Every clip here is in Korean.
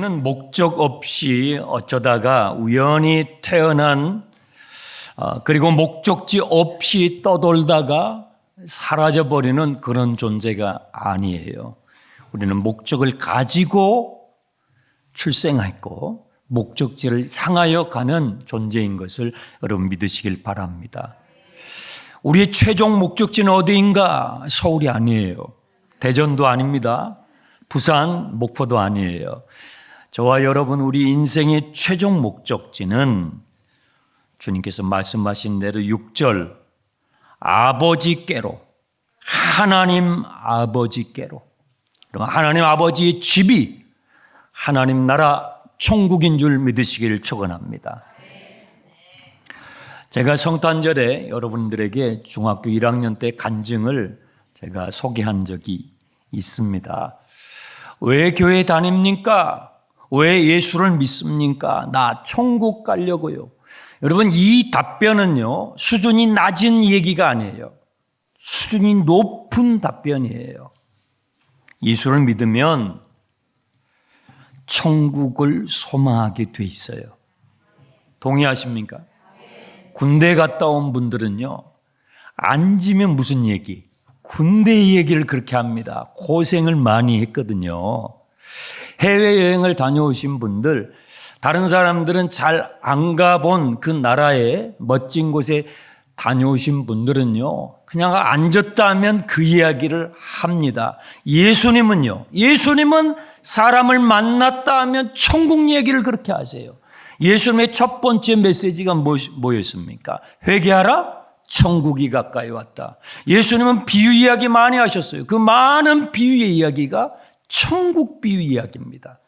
우리는 목적 없이 어쩌다가 우연히 태어난 그리고 목적지 없이 떠돌다가 사라져버리는 그런 존재가 아니에요. 우리는 목적을 가지고 출생했고 목적지를 향하여 가는 존재인 것을 여러분 믿으시길 바랍니다. 우리의 최종 목적지는 어디인가? 서울이 아니에요. 대전도 아닙니다. 부산, 목포도 아니에요. 저와 여러분 우리 인생의 최종 목적지는 주님께서 말씀하신 대로 6절 아버지께로, 하나님 아버지께로, 하나님 아버지의 집이 하나님 나라 천국인 줄 믿으시기를 축원합니다. 제가 성탄절에 여러분들에게 중학교 1학년 때 간증을 제가 소개한 적이 있습니다. 왜 교회 다닙니까? 왜 예수를 믿습니까? 나 천국 가려고요. 여러분 이 답변은요 수준이 낮은 얘기가 아니에요. 수준이 높은 답변이에요. 예수를 믿으면 천국을 소망하게 돼 있어요. 동의하십니까? 군대 갔다 온 분들은요 앉으면 무슨 얘기? 군대 얘기를 그렇게 합니다. 고생을 많이 했거든요. 해외여행을 다녀오신 분들, 다른 사람들은 잘 안 가본 그 나라의 멋진 곳에 다녀오신 분들은요 그냥 앉았다 하면 그 이야기를 합니다. 예수님은요, 예수님은 사람을 만났다 하면 천국 얘기를 그렇게 하세요. 예수님의 첫 번째 메시지가 뭐였습니까? 회개하라, 천국이 가까이 왔다. 예수님은 비유 이야기 많이 하셨어요. 그 많은 비유의 이야기가 천국 비유 이야기입니다.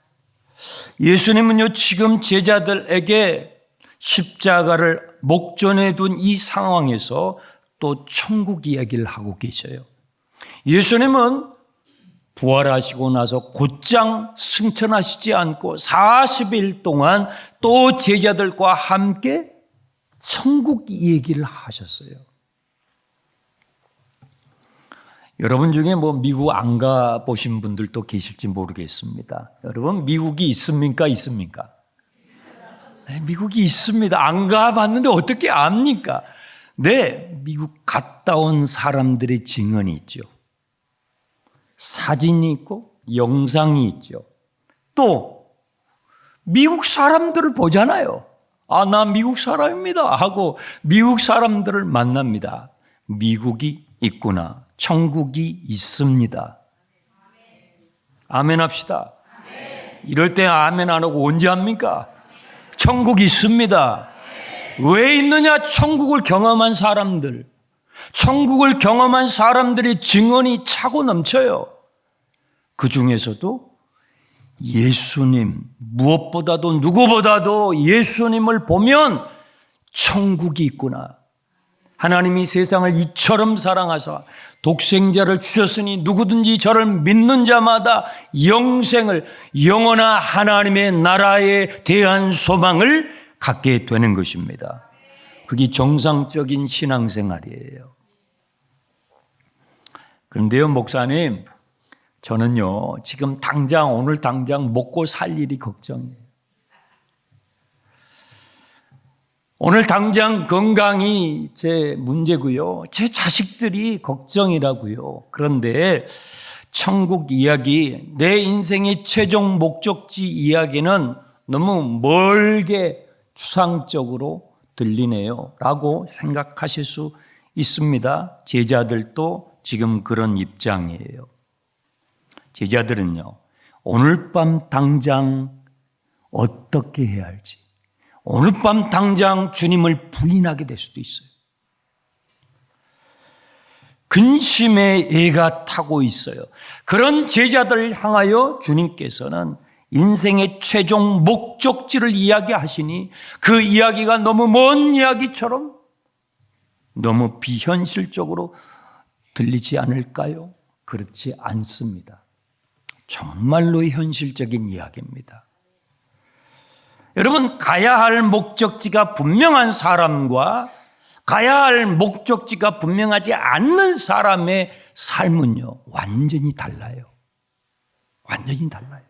예수님은요 지금 제자들에게 십자가를 목전에 둔 이 상황에서 또 천국 이야기를 하고 계셔요. 예수님은 부활하시고 나서 곧장 승천하시지 않고 40일 동안 또 제자들과 함께 천국 얘기를 하셨어요. 여러분 중에 미국 안 가보신 분들도 계실지 모르겠습니다. 여러분 미국이 있습니까? 있습니까? 네, 미국이 있습니다. 안 가봤는데 어떻게 압니까? 네, 미국 갔다 온 사람들의 증언이 있죠. 사진이 있고 영상이 있죠. 또 미국 사람들을 보잖아요. 아, 나 미국 사람입니다 하고 미국 사람들을 만납니다. 미국이 있구나. 천국이 있습니다. 아멘 합시다. 이럴 때 아멘 안 하고 언제 합니까? 천국이 있습니다. 왜 있느냐? 천국을 경험한 사람들, 천국을 경험한 사람들의 증언이 차고 넘쳐요. 그 중에서도 예수님, 무엇보다도 누구보다도 예수님을 보면 천국이 있구나. 하나님이 세상을 이처럼 사랑하사 독생자를 주셨으니 누구든지 저를 믿는 자마다 영생을, 영원한 하나님의 나라에 대한 소망을 갖게 되는 것입니다. 그게 정상적인 신앙생활이에요. 그런데요, 목사님, 저는요 지금 당장 오늘 당장 먹고 살 일이 걱정이에요. 오늘 당장 건강이 제 문제고요. 제 자식들이 걱정이라고요. 그런데 천국 이야기, 내 인생의 최종 목적지 이야기는 너무 멀게 추상적으로 들리네요 라고 생각하실 수 있습니다. 제자들도 지금 그런 입장이에요. 제자들은요 오늘 밤 당장 어떻게 해야 할지, 오늘 밤 당장 주님을 부인하게 될 수도 있어요. 근심의 애가 타고 있어요. 그런 제자들을 향하여 주님께서는 인생의 최종 목적지를 이야기하시니 그 이야기가 너무 먼 이야기처럼 너무 비현실적으로 들리지 않을까요? 그렇지 않습니다. 정말로 현실적인 이야기입니다. 여러분, 가야 할 목적지가 분명한 사람과 가야 할 목적지가 분명하지 않는 사람의 삶은요 완전히 달라요. 완전히 달라요.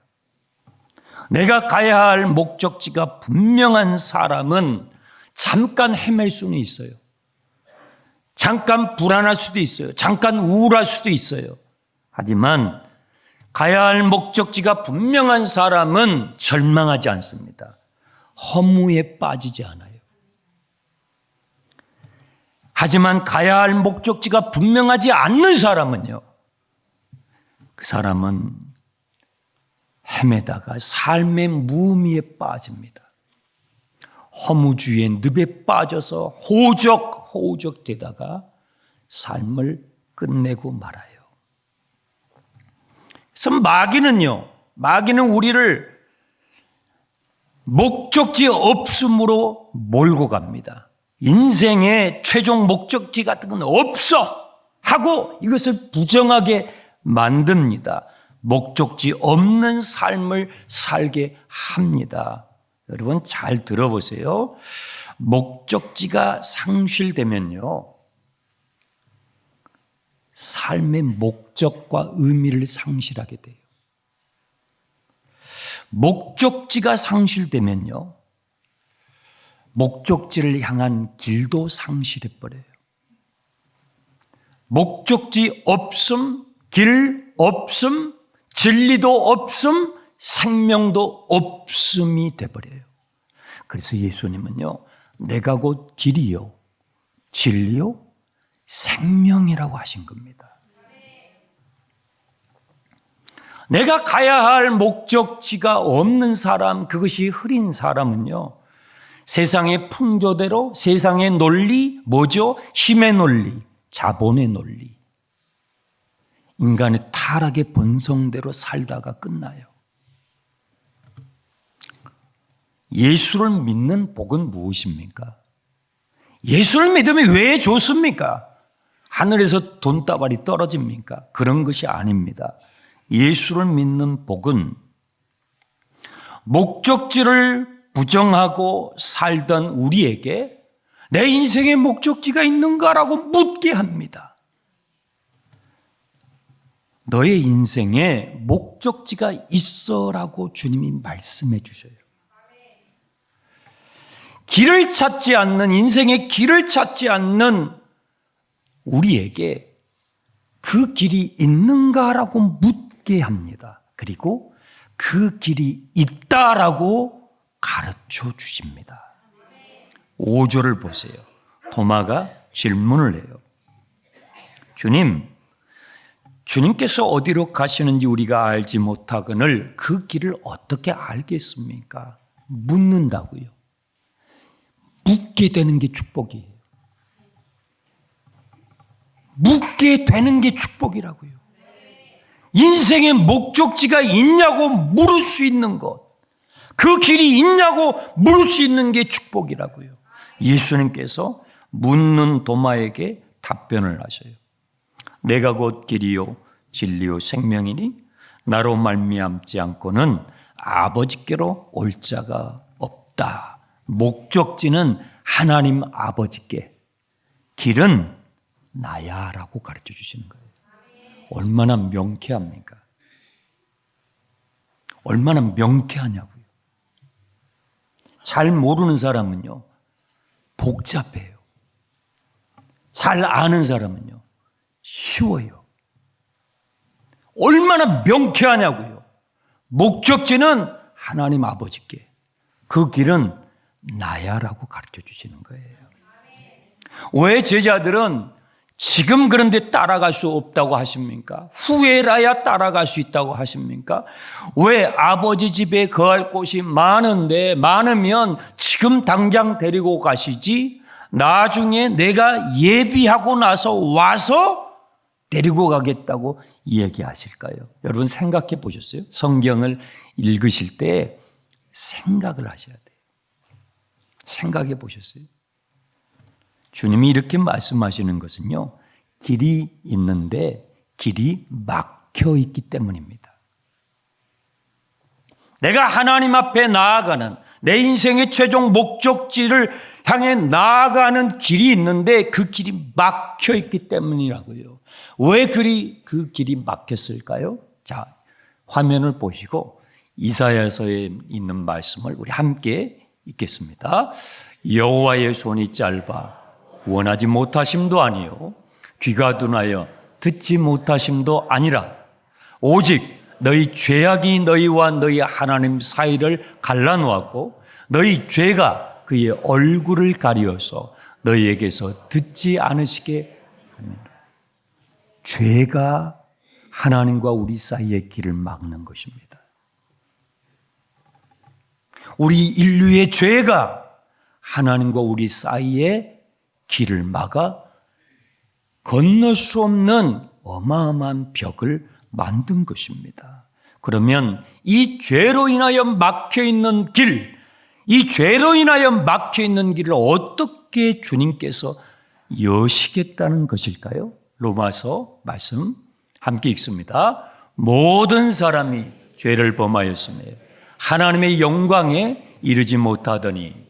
내가 가야 할 목적지가 분명한 사람은 잠깐 헤맬 수는 있어요. 잠깐 불안할 수도 있어요. 잠깐 우울할 수도 있어요. 하지만 가야 할 목적지가 분명한 사람은 절망하지 않습니다. 허무에 빠지지 않아요. 하지만 가야 할 목적지가 분명하지 않는 사람은요, 그 사람은 헤매다가 삶의 무의미에 빠집니다. 허무주의의 늪에 빠져서 호적 되다가 삶을 끝내고 말아요. 그래서 마귀는 우리를 목적지 없음으로 몰고 갑니다. 인생의 최종 목적지 같은 건 없어 하고 이것을 부정하게 만듭니다. 목적지 없는 삶을 살게 합니다. 여러분 잘 들어보세요. 목적지가 상실되면요, 삶의 목적과 의미를 상실하게 돼요. 목적지가 상실되면요, 목적지를 향한 길도 상실해버려요. 목적지 없음, 길 없음, 진리도 없음, 생명도 없음이 돼버려요. 그래서 예수님은요, 내가 곧 길이요, 진리요, 생명이라고 하신 겁니다. 내가 가야 할 목적지가 없는 사람, 그것이 흐린 사람은요, 세상의 풍조대로, 세상의 논리, 뭐죠? 힘의 논리, 자본의 논리, 인간의 타락의 본성대로 살다가 끝나요. 예수를 믿는 복은 무엇입니까? 예수를 믿으면 왜 좋습니까? 하늘에서 돈다발이 떨어집니까? 그런 것이 아닙니다. 예수를 믿는 복은 목적지를 부정하고 살던 우리에게 내 인생의 목적지가 있는가라고 묻게 합니다. 너의 인생에 목적지가 있어라고 주님이 말씀해 주셔요. 길을 찾지 않는, 인생의 길을 찾지 않는 우리에게 그 길이 있는가라고 묻게 합니다. 그리고 그 길이 있다라고 가르쳐 주십니다. 5절을 보세요. 도마가 질문을 해요. 주님께서 어디로 가시는지 우리가 알지 못하거늘 그 길을 어떻게 알겠습니까? 묻는다고요. 묻게 되는 게 축복이에요. 묻게 되는 게 축복이라고요. 인생의 목적지가 있냐고 물을 수 있는 것, 그 길이 있냐고 물을 수 있는 게 축복이라고요. 예수님께서 묻는 도마에게 답변을 하셔요. 내가 곧 길이요 진리요 생명이니 나로 말미암지 않고는 아버지께로 올 자가 없다. 목적지는 하나님 아버지께, 길은 나야라고 가르쳐 주시는 거예요. 얼마나 명쾌합니까? 얼마나 명쾌하냐고요. 잘 모르는 사람은요, 복잡해요. 잘 아는 사람은요, 쉬워요. 얼마나 명쾌하냐고요. 목적지는 하나님 아버지께, 그 길은 나야라고 가르쳐 주시는 거예요. 왜 제자들은 지금 그런데 따라갈 수 없다고 하십니까? 후회라야 따라갈 수 있다고 하십니까? 왜 아버지 집에 거할 곳이 많으면 지금 당장 데리고 가시지 나중에 내가 예비하고 나서 와서 데리고 가겠다고 얘기하실까요? 여러분 생각해 보셨어요? 성경을 읽으실 때 생각을 하셔야 돼요. 생각해 보셨어요? 주님이 이렇게 말씀하시는 것은요, 길이 있는데 길이 막혀 있기 때문입니다. 내가 하나님 앞에 나아가는, 내 인생의 최종 목적지를 향해 나아가는 길이 있는데 그 길이 막혀 있기 때문이라고요. 왜 그 길이 막혔을까요? 자, 화면을 보시고 이사야서에 있는 말씀을 우리 함께 읽겠습니다. 여호와의 손이 짧아 구원하지 못하심도 아니요 귀가 둔하여 듣지 못하심도 아니라 오직 너희 죄악이 너희와 너희 하나님 사이를 갈라놓았고 너희 죄가 그의 얼굴을 가리어서 너희에게서 듣지 않으시게 합니다. 죄가 하나님과 우리 사이의 길을 막는 것입니다. 우리 인류의 죄가 하나님과 우리 사이의 길을 막아 건널 수 없는 어마어마한 벽을 만든 것입니다. 그러면 이 죄로 인하여 막혀있는 길, 이 죄로 인하여 막혀있는 길을 어떻게 주님께서 여시겠다는 것일까요? 로마서 말씀 함께 읽습니다. 모든 사람이 죄를 범하였으며 하나님의 영광에 이르지 못하더니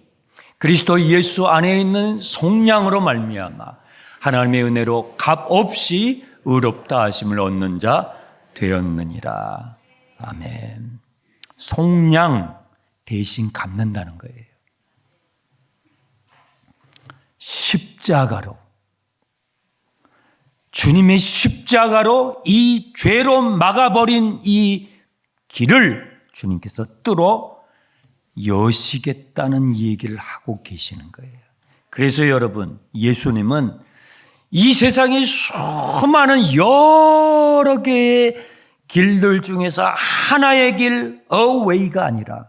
그리스도 예수 안에 있는 속량으로 말미암아 하나님의 은혜로 값없이 의롭다 하심을 얻는 자 되었느니라. 아멘. 속량 대신 갚는다는 거예요. 십자가로, 주님의 십자가로 이 죄로 막아버린 이 길을 주님께서 뚫어 여시겠다는 얘기를 하고 계시는 거예요. 그래서 여러분, 예수님은 이 세상의 수많은 여러 개의 길들 중에서 하나의 길, a way가 아니라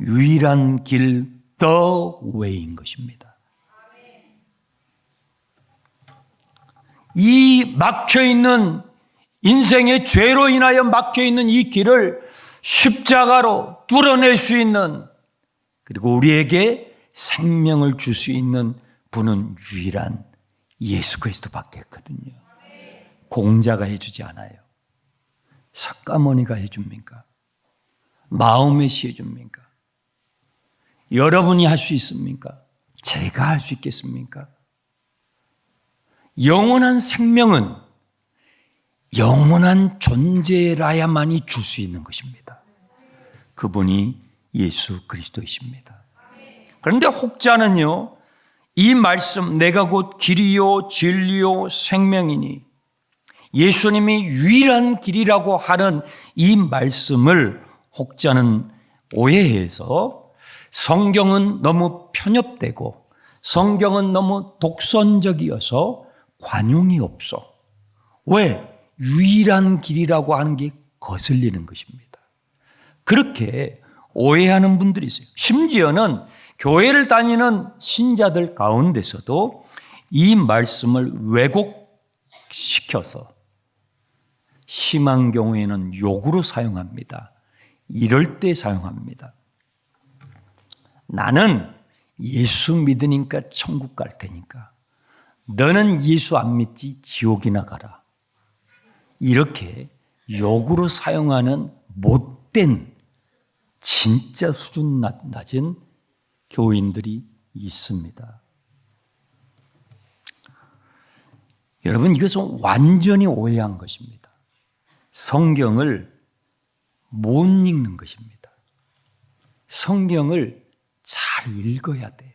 유일한 길, the way인 것입니다. 이 막혀있는 인생의 죄로 인하여 막혀있는 이 길을 십자가로 뚫어낼 수 있는, 그리고 우리에게 생명을 줄 수 있는 분은 유일한 예수 그리스도밖에 없거든요. 공자가 해주지 않아요. 석가모니가 해줍니까? 마음의 시 해줍니까? 여러분이 할 수 있습니까? 제가 할 수 있겠습니까? 영원한 생명은 영원한 존재라야만이 줄 수 있는 것입니다. 그분이 예수 그리스도이십니다. 그런데 혹자는요, 이 말씀 내가 곧 길이요 진리요 생명이니 예수님이 유일한 길이라고 하는 이 말씀을 혹자는 오해해서 성경은 너무 편협되고 성경은 너무 독선적이어서 관용이 없어. 왜? 유일한 길이라고 하는 게 거슬리는 것입니다. 그렇게 오해하는 분들이 있어요. 심지어는 교회를 다니는 신자들 가운데서도 이 말씀을 왜곡시켜서 심한 경우에는 욕으로 사용합니다. 이럴 때 사용합니다. 나는 예수 믿으니까 천국 갈 테니까 너는 예수 안 믿지 지옥이나 가라. 이렇게 욕으로 사용하는 못된 진짜 수준 낮은 교인들이 있습니다. 여러분, 이것은 완전히 오해한 것입니다. 성경을 못 읽는 것입니다. 성경을 잘 읽어야 돼요.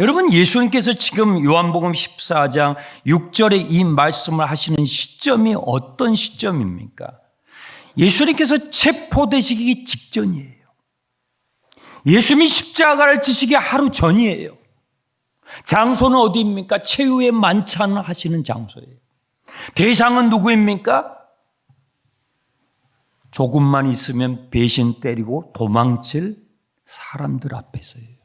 여러분, 예수님께서 지금 요한복음 14장 6절에 이 말씀을 하시는 시점이 어떤 시점입니까? 예수님께서 체포되시기 직전이에요. 예수님이 십자가를 지시기 하루 전이에요. 장소는 어디입니까? 최후의 만찬을 하시는 장소예요. 대상은 누구입니까? 조금만 있으면 배신 때리고 도망칠 사람들 앞에서예요.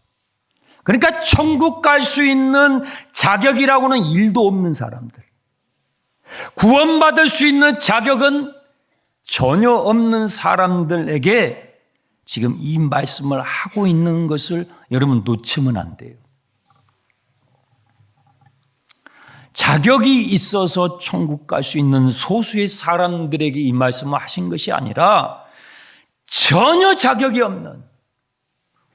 그러니까 천국 갈 수 있는 자격이라고는 일도 없는 사람들, 구원받을 수 있는 자격은 전혀 없는 사람들에게 지금 이 말씀을 하고 있는 것을 여러분 놓치면 안 돼요. 자격이 있어서 천국 갈 수 있는 소수의 사람들에게 이 말씀을 하신 것이 아니라 전혀 자격이 없는,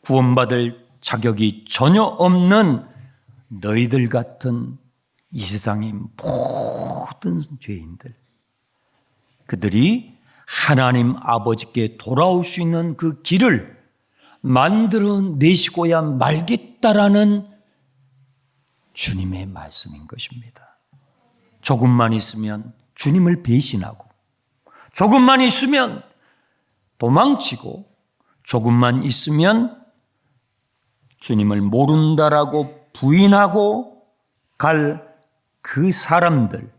구원받을 자격이 전혀 없는 너희들 같은 이 세상의 모든 죄인들, 그들이 하나님 아버지께 돌아올 수 있는 그 길을 만들어 내시고야 말겠다라는 주님의 말씀인 것입니다. 조금만 있으면 주님을 배신하고, 조금만 있으면 도망치고, 조금만 있으면 주님을 모른다라고 부인하고 갈 그 사람들,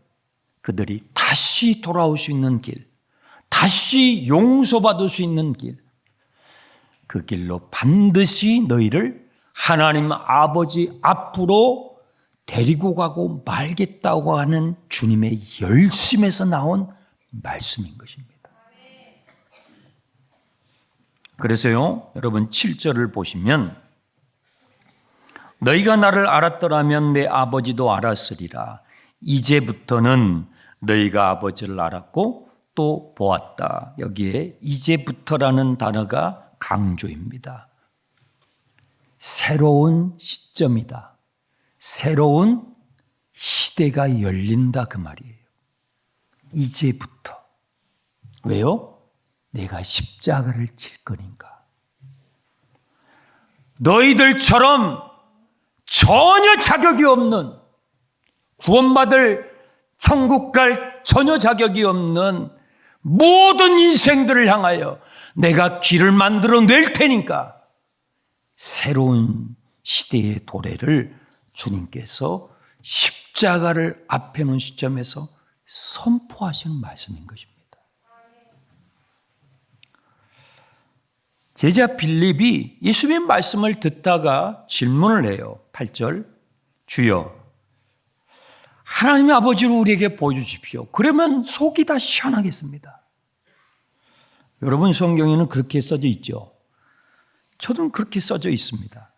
그들이 다시 돌아올 수 있는 길, 다시 용서받을 수 있는 길, 그 길로 반드시 너희를 하나님 아버지 앞으로 데리고 가고 말겠다고 하는 주님의 열심에서 나온 말씀인 것입니다. 그래서요, 여러분 7절을 보시면 너희가 나를 알았더라면 내 아버지도 알았으리라. 이제부터는 너희가 아버지를 알았고 또 보았다. 여기에 이제부터라는 단어가 강조입니다. 새로운 시점이다. 새로운 시대가 열린다 그 말이에요. 이제부터. 왜요? 내가 십자가를 칠 거니까. 너희들처럼 전혀 자격이 없는, 구원받을 천국 갈 전혀 자격이 없는 모든 인생들을 향하여 내가 길을 만들어 낼 테니까 새로운 시대의 도래를 주님께서 십자가를 앞에 놓은 시점에서 선포하시는 말씀인 것입니다. 제자 빌립이 예수님의 말씀을 듣다가 질문을 해요. 8절, 주여 하나님 아버지를 우리에게 보여주십시오. 그러면 속이 다 시원하겠습니다. 여러분 성경에는 그렇게 써져 있죠. 저도 그렇게 써져 있습니다.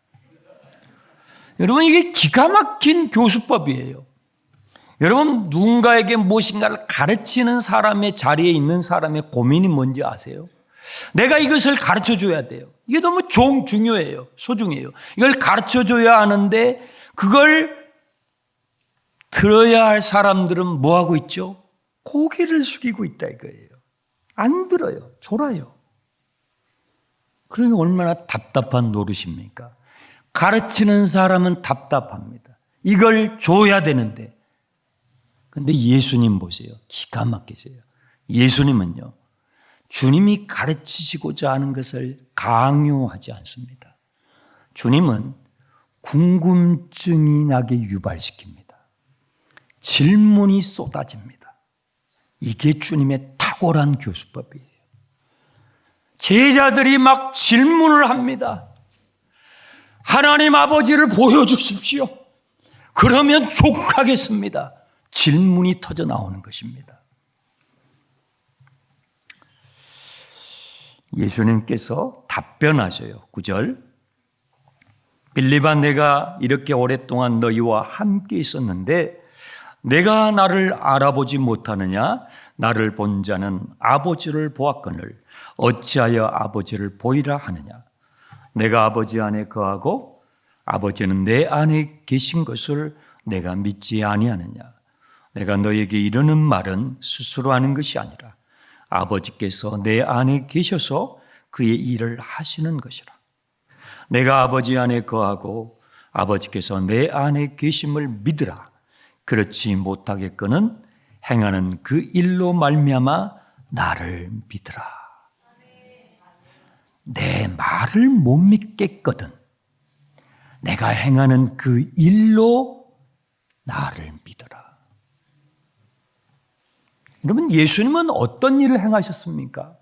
여러분 이게 기가 막힌 교수법이에요. 여러분 누군가에게 무엇인가를 가르치는 사람의 자리에 있는 사람의 고민이 뭔지 아세요? 내가 이것을 가르쳐줘야 돼요. 이게 너무 중요해요. 소중해요. 이걸 가르쳐줘야 하는데 그걸 들어야 할 사람들은 뭐하고 있죠? 고개를 숙이고 있다 이거예요. 안 들어요. 졸아요. 그러니 얼마나 답답한 노릇입니까? 가르치는 사람은 답답합니다. 이걸 줘야 되는데. 근데 예수님 보세요. 기가 막히세요. 예수님은요, 주님이 가르치시고자 하는 것을 강요하지 않습니다. 주님은 궁금증이 나게 유발시킵니다. 질문이 쏟아집니다. 이게 주님의 탁월한 교수법이에요. 제자들이 막 질문을 합니다. 하나님 아버지를 보여주십시오. 그러면 족하겠습니다. 질문이 터져 나오는 것입니다. 예수님께서 답변하셔요. 9절. 빌립아, 내가 이렇게 오랫동안 너희와 함께 있었는데 내가 나를 알아보지 못하느냐? 나를 본 자는 아버지를 보았거늘 어찌하여 아버지를 보이라 하느냐? 내가 아버지 안에 거하고 아버지는 내 안에 계신 것을 내가 믿지 아니하느냐? 내가 너에게 이르는 말은 스스로 하는 것이 아니라 아버지께서 내 안에 계셔서 그의 일을 하시는 것이라. 내가 아버지 안에 거하고 아버지께서 내 안에 계심을 믿으라. 그렇지 못하겠거는 행하는 그 일로 말미암아 나를 믿으라. 내 말을 못 믿겠거든 내가 행하는 그 일로 나를 믿으라. 여러분, 예수님은 어떤 일을 행하셨습니까?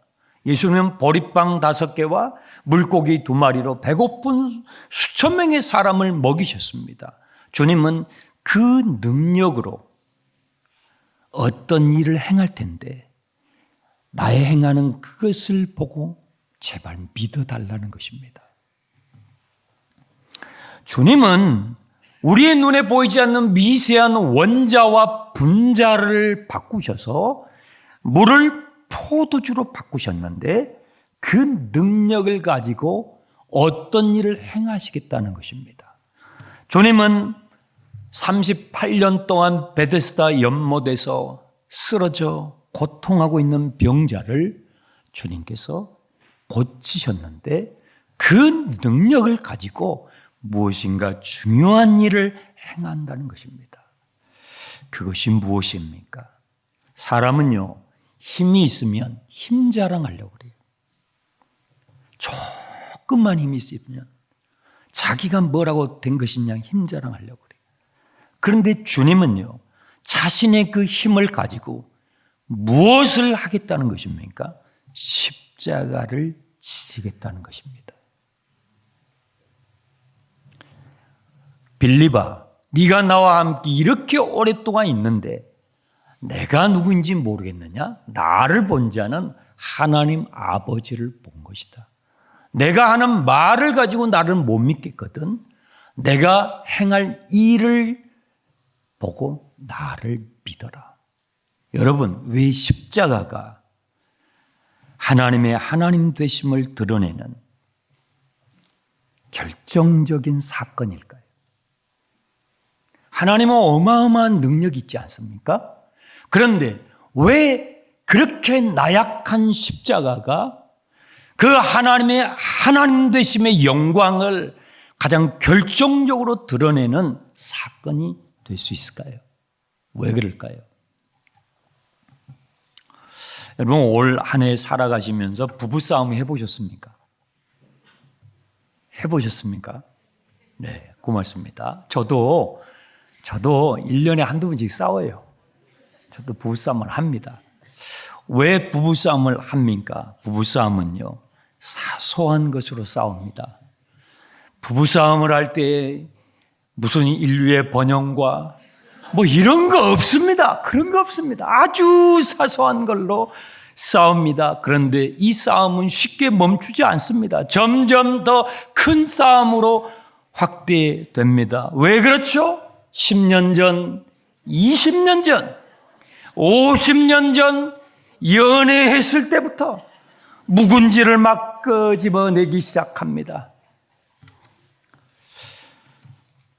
예수님은 보리빵 5개와 물고기 2마리로 배고픈 수천 명의 사람을 먹이셨습니다. 주님은 그 능력으로 어떤 일을 행할 텐데 나의 행하는 그것을 보고 제발 믿어달라는 것입니다. 주님은 우리의 눈에 보이지 않는 미세한 원자와 분자를 바꾸셔서 물을 포도주로 바꾸셨는데 그 능력을 가지고 어떤 일을 행하시겠다는 것입니다. 주님은 38년 동안 베데스다 연못에서 쓰러져 고통하고 있는 병자를 주님께서 고치셨는데 그 능력을 가지고 무엇인가 중요한 일을 행한다는 것입니다. 그것이 무엇입니까? 사람은요, 힘이 있으면 힘 자랑하려고 그래요. 조금만 힘이 있으면 자기가 뭐라고 된 것이냐 힘 자랑하려고 그래요. 그런데 주님은요, 자신의 그 힘을 가지고 무엇을 하겠다는 것입니까? 십자가를 지시겠다는 것입니다. 빌립아, 네가 나와 함께 이렇게 오랫동안 있는데 내가 누구인지 모르겠느냐? 나를 본 자는 하나님 아버지를 본 것이다. 내가 하는 말을 가지고 나를 못 믿겠거든. 내가 행할 일을 보고 나를 믿어라. 여러분, 왜 십자가가 하나님의 하나님 되심을 드러내는 결정적인 사건일까요? 하나님은 어마어마한 능력이 있지 않습니까? 그런데 왜 그렇게 나약한 십자가가 그 하나님의 하나님 되심의 영광을 가장 결정적으로 드러내는 사건이 될 수 있을까요? 왜 그럴까요? 여러분, 올 한 해 살아가시면서 부부싸움 해보셨습니까? 해보셨습니까? 네, 고맙습니다. 저도 1년에 한두 번씩 싸워요. 저도 부부싸움을 합니다. 왜 부부싸움을 합니까? 부부싸움은요, 사소한 것으로 싸웁니다. 부부싸움을 할 때 무슨 인류의 번영과 뭐 이런 거 없습니다. 그런 거 없습니다. 아주 사소한 걸로 싸웁니다. 그런데 이 싸움은 쉽게 멈추지 않습니다. 점점 더 큰 싸움으로 확대됩니다. 왜 그렇죠? 10년 전, 20년 전, 50년 전 연애했을 때부터 묵은지를 막 끄집어내기 시작합니다.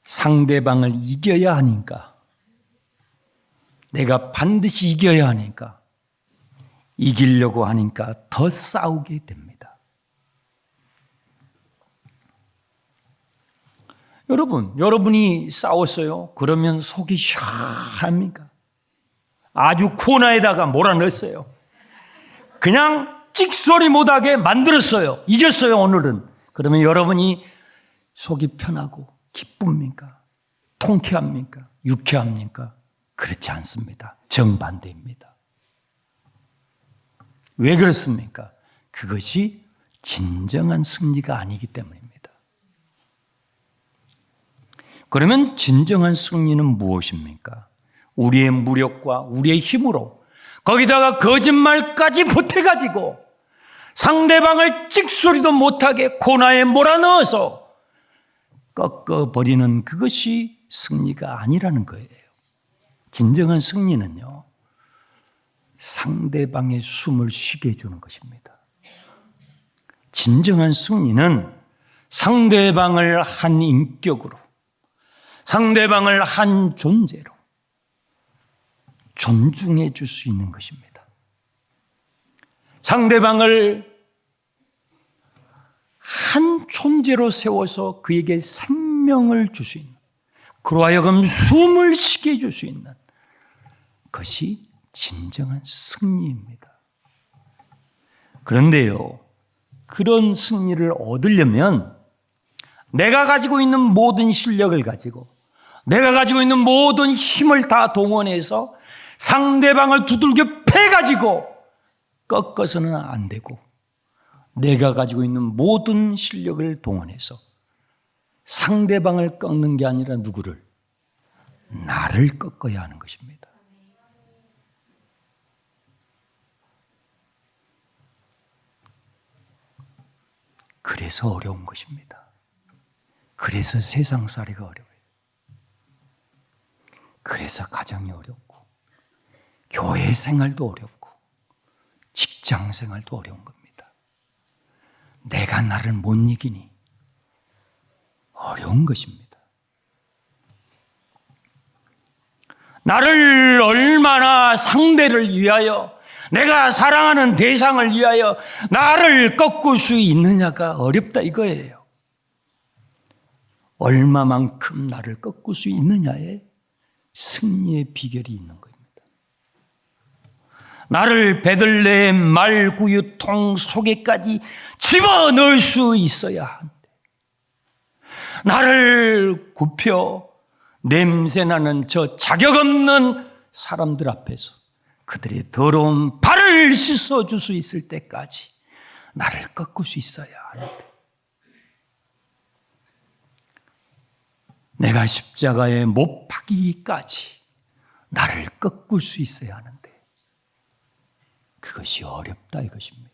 상대방을 이겨야 하니까, 내가 반드시 이겨야 하니까, 이기려고 하니까 더 싸우게 됩니다. 여러분이 싸웠어요? 그러면 속이 시원합니까? 아주 코너에다가 몰아넣었어요. 그냥 찍소리 못하게 만들었어요. 이겼어요, 오늘은. 그러면 여러분이 속이 편하고 기쁩니까? 통쾌합니까? 유쾌합니까? 그렇지 않습니다. 정반대입니다. 왜 그렇습니까? 그것이 진정한 승리가 아니기 때문입니다. 그러면 진정한 승리는 무엇입니까? 우리의 무력과 우리의 힘으로 거기다가 거짓말까지 보태가지고 상대방을 찍소리도 못하게 코너에 몰아넣어서 꺾어버리는 그것이 승리가 아니라는 거예요. 진정한 승리는요, 상대방의 숨을 쉬게 해주는 것입니다. 진정한 승리는 상대방을 한 인격으로, 상대방을 한 존재로 존중해 줄 수 있는 것입니다. 상대방을 한 존재로 세워서 그에게 생명을 줄 수 있는, 그로 하여금 숨을 쉬게 해줄 수 있는 것이 진정한 승리입니다. 그런데요, 그런 승리를 얻으려면 내가 가지고 있는 모든 실력을 가지고 내가 가지고 있는 모든 힘을 다 동원해서 상대방을 두들겨 패가지고 꺾어서는 안 되고, 내가 가지고 있는 모든 실력을 동원해서 상대방을 꺾는 게 아니라 누구를? 나를 꺾어야 하는 것입니다. 그래서 어려운 것입니다. 그래서 세상살이가 어려워요. 그래서 가정이 어렵고, 교회 생활도 어렵고, 직장 생활도 어려운 겁니다. 내가 나를 못 이기니 어려운 것입니다. 나를 얼마나 상대를 위하여 내가 사랑하는 대상을 위하여 나를 꺾을 수 있느냐가 어렵다 이거예요. 얼마만큼 나를 꺾을 수 있느냐에 승리의 비결이 있는 겁니다. 나를 베들레헴 말구유통 속에까지 집어넣을 수 있어야 한대. 나를 굽혀 냄새나는 저 자격 없는 사람들 앞에서 그들의 더러운 발을 씻어줄 수 있을 때까지 나를 꺾을 수 있어야 하는데, 내가 십자가에 못 박히기까지 나를 꺾을 수 있어야 하는데 그것이 어렵다 이것입니다.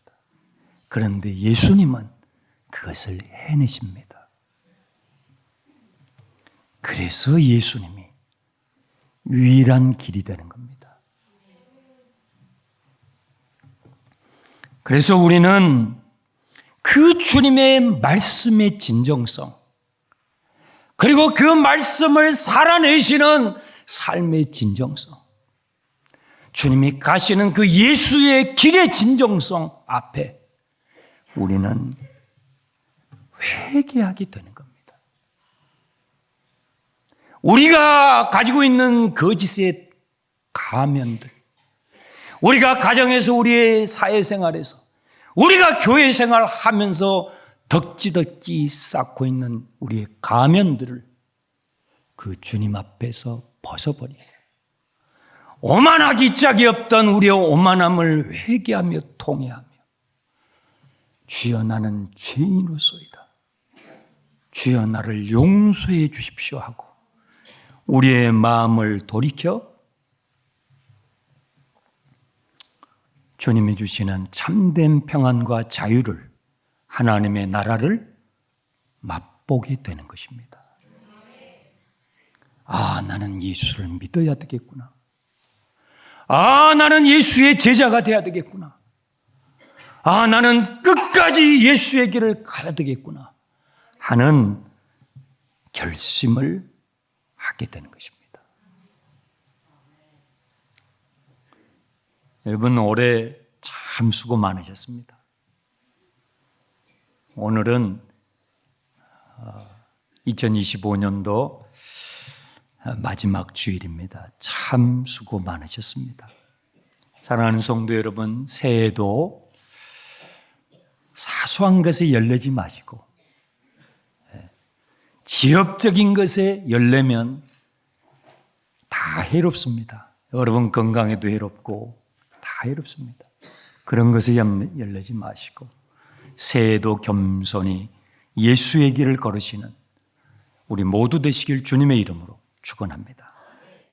그런데 예수님은 그것을 해내십니다. 그래서 예수님이 유일한 길이 되는 겁니다. 그래서 우리는 그 주님의 말씀의 진정성, 그리고 그 말씀을 살아내시는 삶의 진정성, 주님이 가시는 그 예수의 길의 진정성 앞에 우리는 회개하게 되는 겁니다. 우리가 가지고 있는 거짓의 가면들, 우리가 가정에서, 우리의 사회생활에서, 우리가 교회 생활하면서 덕지덕지 쌓고 있는 우리의 가면들을 그 주님 앞에서 벗어버리고 오만하기 짝이 없던 우리의 오만함을 회개하며 통회하며 주여 나는 죄인으로소이다, 주여 나를 용서해 주십시오 하고 우리의 마음을 돌이켜 주님이 주시는 참된 평안과 자유를, 하나님의 나라를 맛보게 되는 것입니다. 아, 나는 예수를 믿어야 되겠구나. 아, 나는 예수의 제자가 돼야 되겠구나. 아, 나는 끝까지 예수의 길을 가야 되겠구나 하는 결심을 하게 되는 것입니다. 여러분, 올해 참 수고 많으셨습니다. 오늘은 2025년도 마지막 주일입니다. 참 수고 많으셨습니다. 사랑하는 성도 여러분, 새해도 사소한 것에 열내지 마시고 지엽적인 것에 열내면 다 해롭습니다. 여러분 건강에도 해롭고 다 해롭습니다. 그런 것에 열내지 마시고 새해도 겸손히 예수의 길을 걸으시는 우리 모두 되시길 주님의 이름으로 축원합니다.